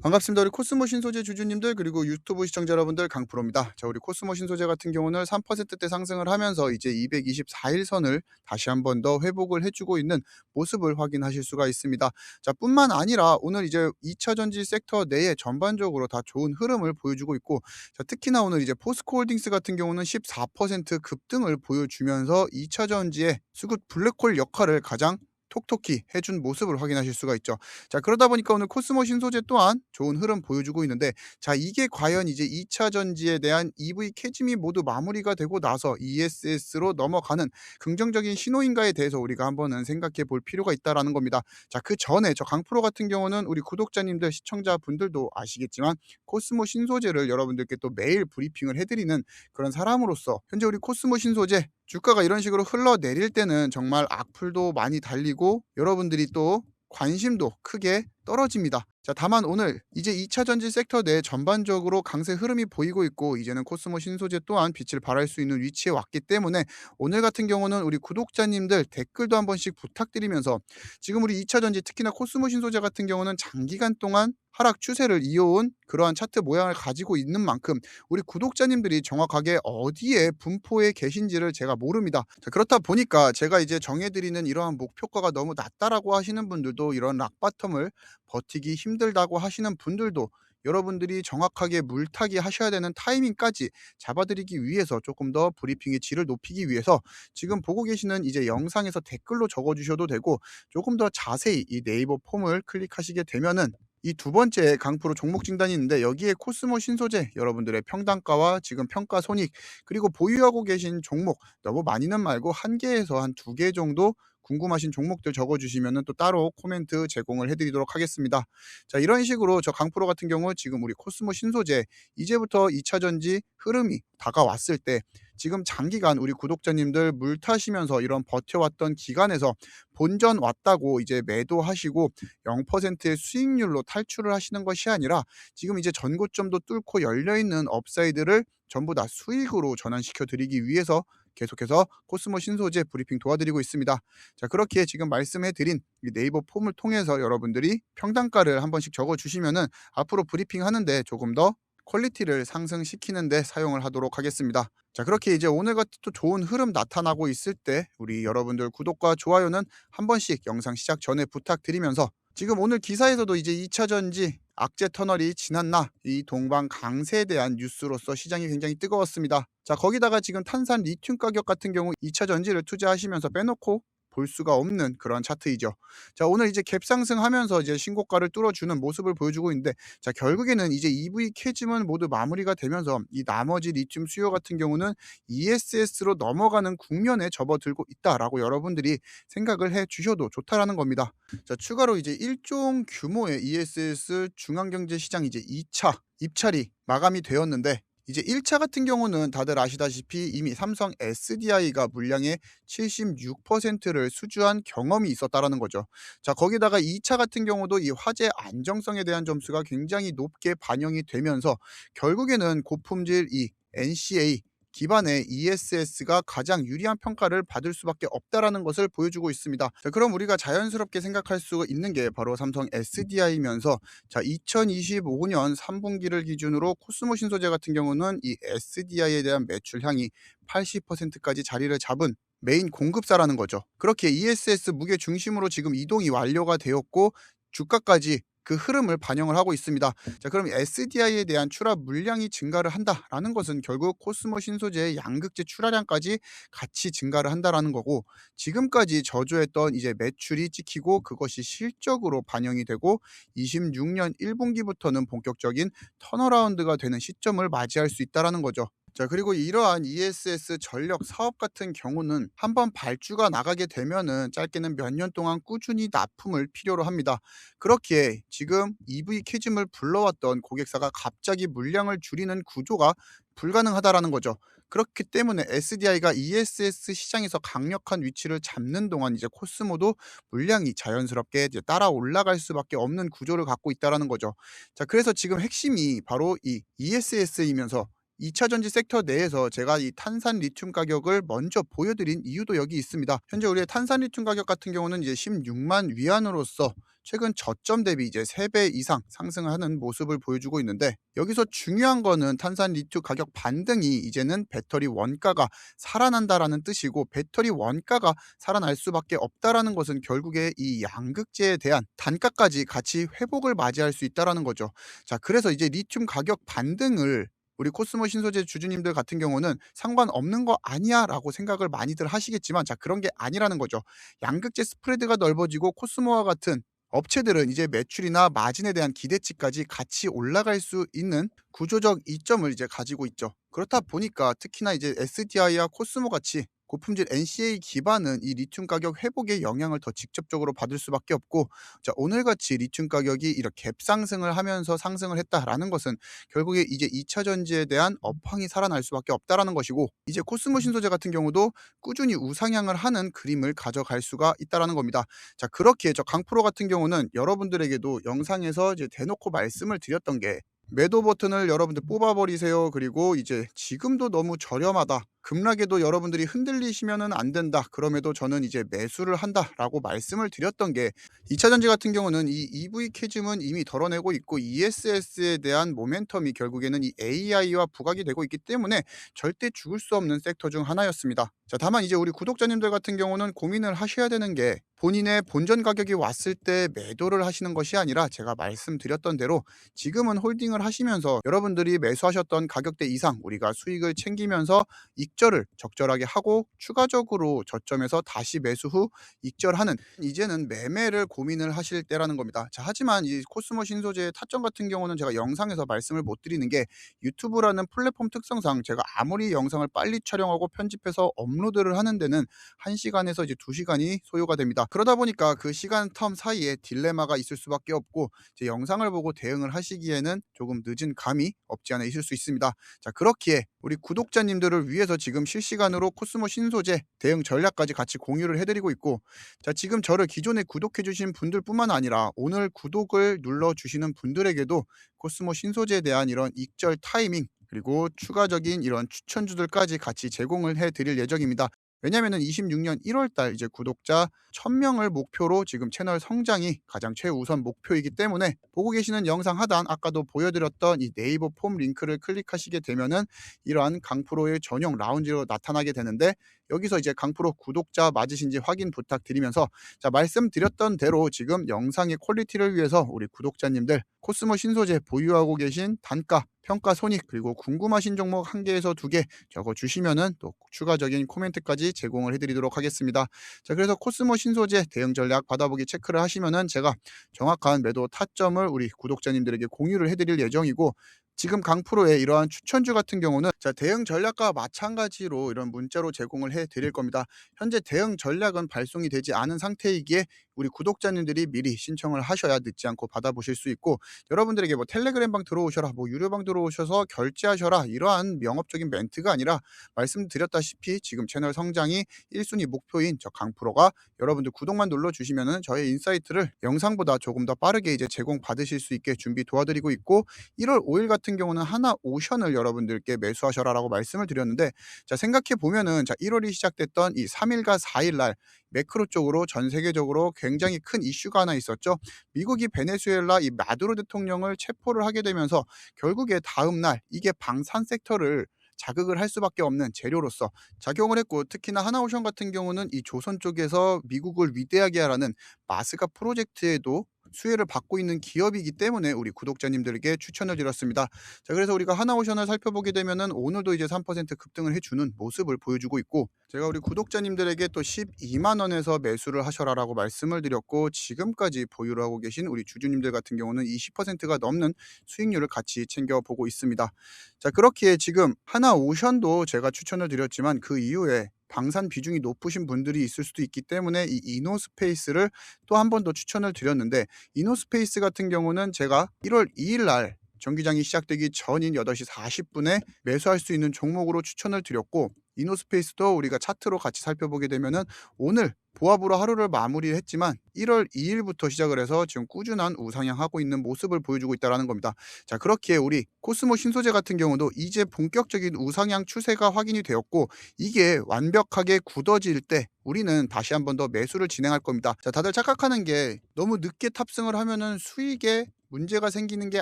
반갑습니다. 우리 코스모 신소재 주주님들 그리고 유튜브 시청자 여러분들 강프로입니다. 자, 우리 코스모 신소재 같은 경우는 3%대 상승을 하면서 이제 224일 선을 다시 한번 더 회복을 해주고 있는 모습을 확인하실 수가 있습니다. 자, 뿐만 아니라 오늘 이제 2차 전지 섹터 내에 전반적으로 다 좋은 흐름을 보여주고 있고, 자, 특히나 오늘 이제 포스코홀딩스 같은 경우는 14% 급등을 보여주면서 2차 전지의 수급 블랙홀 역할을 가장 톡톡히 해준 모습을 확인하실 수가 있죠. 자, 그러다 보니까 오늘 코스모 신소재 또한 좋은 흐름 보여주고 있는데, 자, 이게 과연 이제 2차 전지에 대한 EV 캐즘이 모두 마무리가 되고 나서 ESS로 넘어가는 긍정적인 신호인가에 대해서 우리가 한번은 생각해 볼 필요가 있다라는 겁니다. 자, 그 전에 저 강프로 같은 경우는 우리 구독자님들, 시청자분들도 아시겠지만 코스모 신소재를 여러분들께 또 매일 브리핑을 해드리는 그런 사람으로서, 현재 우리 코스모 신소재 주가가 이런 식으로 흘러내릴 때는 정말 악플도 많이 달리고 여러분들이 또 관심도 크게 떨어집니다. 자, 다만 오늘 이제 2차 전지 섹터 내 전반적으로 강세 흐름이 보이고 있고, 이제는 코스모 신소재 또한 빛을 발할 수 있는 위치에 왔기 때문에 오늘 같은 경우는 우리 구독자님들 댓글도 한 번씩 부탁드리면서, 지금 우리 2차 전지 특히나 코스모 신소재 같은 경우는 장기간 동안 하락 추세를 이어온 그러한 차트 모양을 가지고 있는 만큼 우리 구독자님들이 정확하게 어디에 분포에 계신지를 제가 모릅니다. 자, 그렇다 보니까 제가 이제 정해드리는 이러한 목표가가 너무 낮다라고 하시는 분들도, 이런 락바텀을 버티기 힘들다고 하시는 분들도, 여러분들이 정확하게 물타기 하셔야 되는 타이밍까지 잡아드리기 위해서, 조금 더 브리핑의 질을 높이기 위해서 지금 보고 계시는 이제 영상에서 댓글로 적어주셔도 되고, 조금 더 자세히 이 네이버 폼을 클릭하시게 되면은 이 두 번째 강프로 종목 진단이 있는데, 여기에 코스모 신소재 여러분들의 평단가와 지금 평가 손익, 그리고 보유하고 계신 종목 너무 많이는 말고 한 개에서 한 두 개 정도 궁금하신 종목들 적어주시면 또 따로 코멘트 제공을 해드리도록 하겠습니다. 자, 이런 식으로 저 강프로 같은 경우 지금 우리 코스모 신소재 이제부터 2차 전지 흐름이 다가왔을 때, 지금 장기간 우리 구독자님들 물 타시면서 이런 버텨왔던 기간에서 본전 왔다고 이제 매도하시고 0%의 수익률로 탈출을 하시는 것이 아니라, 지금 이제 전고점도 뚫고 열려있는 업사이드를 전부 다 수익으로 전환시켜 드리기 위해서 계속해서 코스모 신소재 브리핑 도와드리고 있습니다. 자, 그렇게 지금 말씀해 드린 이 네이버 폼을 통해서 여러분들이 평단가를 한 번씩 적어 주시면은 앞으로 브리핑 하는데 조금 더 퀄리티를 상승시키는 데 사용을 하도록 하겠습니다. 자, 그렇게 이제 오늘 같은 또 좋은 흐름 나타나고 있을 때 우리 여러분들 구독과 좋아요는 한 번씩 영상 시작 전에 부탁드리면서, 지금 오늘 기사에서도 이제 2차 전지 악재 터널이 지났나, 이 동방 강세에 대한 뉴스로서 시장이 굉장히 뜨거웠습니다. 자, 거기다가 지금 탄산 리튬 가격 같은 경우 2차 전지를 투자하시면서 빼놓고 볼 수가 없는 그런 차트이죠. 자, 오늘 이제 갭 상승하면서 이제 신고가를 뚫어주는 모습을 보여주고 있는데, 자, 결국에는 이제 EV 캐즘은 모두 마무리가 되면서 이 나머지 리튬 수요 같은 경우는 ESS로 넘어가는 국면에 접어들고 있다라고 여러분들이 생각을 해 주셔도 좋다라는 겁니다. 자, 추가로 이제 일종 규모의 ESS 중앙경제시장 이제 2차 입찰이 마감이 되었는데, 이제 1차 같은 경우는 다들 아시다시피 이미 삼성 SDI가 물량의 76%를 수주한 경험이 있었다라는 거죠. 자, 거기다가 2차 같은 경우도 이 화재 안정성에 대한 점수가 굉장히 높게 반영이 되면서 결국에는 고품질 이 NCA 기반의 ESS가 가장 유리한 평가를 받을 수밖에 없다라는 것을 보여주고 있습니다. 자, 그럼 우리가 자연스럽게 생각할 수 있는 게 바로 삼성 SDI면서, 자, 2025년 3분기를 기준으로 코스모 신소재 같은 경우는 이 SDI에 대한 매출향이 80%까지 자리를 잡은 메인 공급사라는 거죠. 그렇게 ESS 무게 중심으로 지금 이동이 완료가 되었고 주가까지 그 흐름을 반영을 하고 있습니다. 자, 그럼 SDI에 대한 출하 물량이 증가를 한다라는 것은 결국 코스모 신소재의 양극재 출하량까지 같이 증가를 한다라는 거고, 지금까지 저조했던 이제 매출이 찍히고 그것이 실적으로 반영이 되고 26년 1분기부터는 본격적인 턴어라운드가 되는 시점을 맞이할 수 있다라는 거죠. 자, 그리고 이러한 ESS 전력 사업 같은 경우는 한번 발주가 나가게 되면은 짧게는 몇 년 동안 꾸준히 납품을 필요로 합니다. 그렇기에 지금 EV 캐즘을 불러왔던 고객사가 갑자기 물량을 줄이는 구조가 불가능하다라는 거죠. 그렇기 때문에 SDI가 ESS 시장에서 강력한 위치를 잡는 동안 이제 코스모도 물량이 자연스럽게 이제 따라 올라갈 수밖에 없는 구조를 갖고 있다라는 거죠. 자, 그래서 지금 핵심이 바로 이 ESS이면서 2차 전지 섹터 내에서 제가 이 탄산 리튬 가격을 먼저 보여드린 이유도 여기 있습니다. 현재 우리의 탄산 리튬 가격 같은 경우는 이제 16만 위안으로서 최근 저점 대비 이제 3배 이상 상승하는 모습을 보여주고 있는데, 여기서 중요한 거는 탄산 리튬 가격 반등이 이제는 배터리 원가가 살아난다라는 뜻이고, 배터리 원가가 살아날 수밖에 없다라는 것은 결국에 이 양극재에 대한 단가까지 같이 회복을 맞이할 수 있다라는 거죠. 자, 그래서 이제 리튬 가격 반등을 우리 코스모 신소재 주주님들 같은 경우는 상관없는 거 아니야라고 생각을 많이들 하시겠지만, 자, 그런 게 아니라는 거죠. 양극재 스프레드가 넓어지고 코스모와 같은 업체들은 이제 매출이나 마진에 대한 기대치까지 같이 올라갈 수 있는 구조적 이점을 이제 가지고 있죠. 그렇다 보니까 특히나 이제 SDI와 코스모 같이 고품질 NCA 기반은 이 리튬 가격 회복의 영향을 더 직접적으로 받을 수밖에 없고, 자, 오늘같이 리튬 가격이 이렇게 갭상승을 하면서 상승을 했다라는 것은 결국에 이제 2차 전지에 대한 업황이 살아날 수밖에 없다라는 것이고, 이제 코스모 신소재 같은 경우도 꾸준히 우상향을 하는 그림을 가져갈 수가 있다라는 겁니다. 자, 그렇게 저 강프로 같은 경우는 여러분들에게도 영상에서 이제 대놓고 말씀을 드렸던 게, 매도 버튼을 여러분들 뽑아버리세요. 그리고 이제 지금도 너무 저렴하다, 급락에도 여러분들이 흔들리시면은 안 된다, 그럼에도 저는 이제 매수를 한다라고 말씀을 드렸던 게, 2차 전지 같은 경우는 이 EV 캐즘은 이미 덜어내고 있고 ESS에 대한 모멘텀이 결국에는 이 AI와 부각이 되고 있기 때문에 절대 죽을 수 없는 섹터 중 하나였습니다. 자, 다만 이제 우리 구독자님들 같은 경우는 고민을 하셔야 되는 게, 본인의 본전 가격이 왔을 때 매도를 하시는 것이 아니라 제가 말씀드렸던 대로 지금은 홀딩을 하시면서 여러분들이 매수하셨던 가격대 이상 우리가 수익을 챙기면서 익절을 적절하게 하고, 추가적으로 저점에서 다시 매수 후 익절하는, 이제는 매매를 고민을 하실 때라는 겁니다. 자, 하지만 이 코스모 신소재의 타점 같은 경우는 제가 영상에서 말씀을 못 드리는 게, 유튜브라는 플랫폼 특성상 제가 아무리 영상을 빨리 촬영하고 편집해서 업로드를 하는 데는 1시간에서 이제 2시간이 소요가 됩니다. 그러다 보니까 그 시간 텀 사이에 딜레마가 있을 수밖에 없고, 제 영상을 보고 대응을 하시기에는 조금 늦은 감이 없지 않아 있을 수 있습니다. 자, 그렇기에 우리 구독자님들을 위해서 지금 실시간으로 코스모 신소재 대응 전략까지 같이 공유를 해드리고 있고, 자, 지금 저를 기존에 구독해주신 분들뿐만 아니라 오늘 구독을 눌러주시는 분들에게도 코스모 신소재에 대한 이런 익절 타이밍, 그리고 추가적인 이런 추천주들까지 같이 제공을 해드릴 예정입니다. 왜냐면은 26년 1월 달 이제 구독자 1000명을 목표로 지금 채널 성장이 가장 최우선 목표이기 때문에, 보고 계시는 영상 하단 아까도 보여드렸던 이 네이버 폼 링크를 클릭하시게 되면은 이러한 강프로의 전용 라운지로 나타나게 되는데, 여기서 이제 강프로 구독자 맞으신지 확인 부탁드리면서, 자, 말씀드렸던 대로 지금 영상의 퀄리티를 위해서 우리 구독자님들 코스모 신소재 보유하고 계신 단가, 평가 손익, 그리고 궁금하신 종목 1개에서 2개 적어주시면은 또 추가적인 코멘트까지 제공을 해드리도록 하겠습니다. 자, 그래서 코스모 신소재 대응 전략 받아보기 체크를 하시면은 제가 정확한 매도 타점을 우리 구독자님들에게 공유를 해드릴 예정이고, 지금 강프로의 이러한 추천주 같은 경우는 자, 대응 전략과 마찬가지로 이런 문자로 제공을 해 드릴 겁니다. 현재 대응 전략은 발송이 되지 않은 상태이기에 우리 구독자님들이 미리 신청을 하셔야 늦지 않고 받아보실 수 있고, 여러분들에게 뭐 텔레그램방 들어오셔라, 뭐 유료방 들어오셔서 결제하셔라, 이러한 명업적인 멘트가 아니라, 말씀드렸다시피 지금 채널 성장이 1순위 목표인 저 강프로가 여러분들 구독만 눌러주시면은 저의 인사이트를 영상보다 조금 더 빠르게 이제 제공 받으실 수 있게 준비 도와드리고 있고, 1월 5일 같은 경우는 하나 오션을 여러분들께 매수하셔라라고 말씀을 드렸는데, 자, 생각해 보면은 자, 1월이 시작됐던 이 3일과 4일 날 매크로 쪽으로 전 세계적으로 굉장히 큰 이슈가 하나 있었죠. 미국이 베네수엘라 이 마두로 대통령을 체포를 하게 되면서 결국에 다음 날 이게 방산 섹터를 자극을 할 수밖에 없는 재료로서 작용을 했고, 특히나 하나오션 같은 경우는 이 조선 쪽에서 미국을 위대하게 하라는 마스가 프로젝트에도 수혜를 받고 있는 기업이기 때문에 우리 구독자님들에게 추천을 드렸습니다. 자, 그래서 우리가 하나오션을 살펴보게 되면은 오늘도 이제 3% 급등을 해주는 모습을 보여주고 있고, 제가 우리 구독자님들에게 또 12만 원에서 매수를 하셔라라고 말씀을 드렸고, 지금까지 보유를 하고 계신 우리 주주님들 같은 경우는 20%가 넘는 수익률을 같이 챙겨보고 있습니다. 자, 그렇기에 지금 하나오션도 제가 추천을 드렸지만 그 이후에 방산 비중이 높으신 분들이 있을 수도 있기 때문에 이 이노스페이스를 또 한 번 더 추천을 드렸는데, 이노스페이스 같은 경우는 제가 1월 2일 날 정기장이 시작되기 전인 8시 40분에 매수할 수 있는 종목으로 추천을 드렸고, 이노스페이스도 우리가 차트로 같이 살펴보게 되면은 오늘 보합으로 하루를 마무리했지만 1월 2일부터 시작을 해서 지금 꾸준한 우상향하고 있는 모습을 보여주고 있다라는 겁니다. 자, 그렇게 우리 코스모 신소재 같은 경우도 이제 본격적인 우상향 추세가 확인이 되었고, 이게 완벽하게 굳어질 때 우리는 다시 한번 더 매수를 진행할 겁니다. 자, 다들 착각하는 게 너무 늦게 탑승을 하면은 수익에 문제가 생기는 게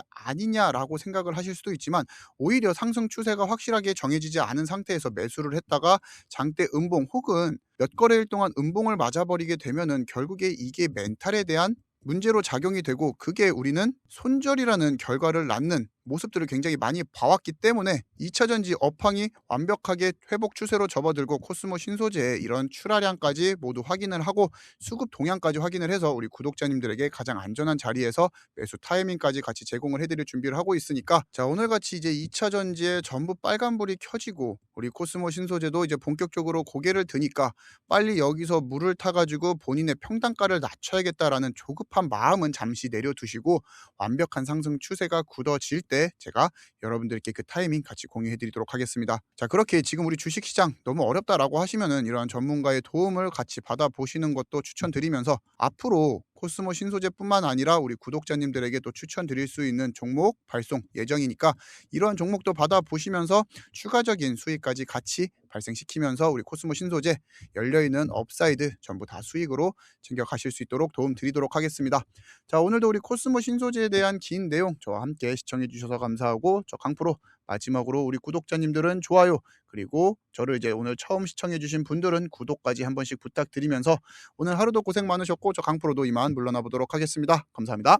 아니냐라고 생각을 하실 수도 있지만, 오히려 상승 추세가 확실하게 정해지지 않은 상태에서 매수를 했다가 장대 음봉 혹은 몇 거래일 동안 음봉을 맞아버리게 되면은 결국에 이게 멘탈에 대한 문제로 작용이 되고, 그게 우리는 손절이라는 결과를 낳는 모습들을 굉장히 많이 봐왔기 때문에 2차 전지 업황이 완벽하게 회복 추세로 접어들고 코스모 신소재의 이런 출하량까지 모두 확인을 하고 수급 동향까지 확인을 해서 우리 구독자님들에게 가장 안전한 자리에서 매수 타이밍까지 같이 제공을 해드릴 준비를 하고 있으니까, 자, 오늘같이 이제 2차 전지에 전부 빨간불이 켜지고 우리 코스모 신소재도 이제 본격적으로 고개를 드니까 빨리 여기서 물을 타가지고 본인의 평단가를 낮춰야겠다라는 조급한 마음은 잠시 내려두시고, 완벽한 상승 추세가 굳어질 때 제가 여러분들께 그 타이밍 같이 공유해 드리도록 하겠습니다. 자, 그렇게 지금 우리 주식시장 너무 어렵다라고 하시면은 이러한 전문가의 도움을 같이 받아보시는 것도 추천드리면서, 앞으로 코스모 신소재뿐만 아니라 우리 구독자님들에게 또 추천드릴 수 있는 종목 발송 예정이니까 이러한 종목도 받아보시면서 추가적인 수익까지 같이 발생시키면서 우리 코스모 신소재 열려있는 업사이드 전부 다 수익으로 챙겨가실 수 있도록 도움 드리도록 하겠습니다. 자, 오늘도 우리 코스모 신소재에 대한 긴 내용 저와 함께 시청해 주셔서 감사하고, 저 강프로 마지막으로 우리 구독자님들은 좋아요, 그리고 저를 이제 오늘 처음 시청해 주신 분들은 구독까지 한 번씩 부탁드리면서, 오늘 하루도 고생 많으셨고 저 강프로도 이만 물러나 보도록 하겠습니다. 감사합니다.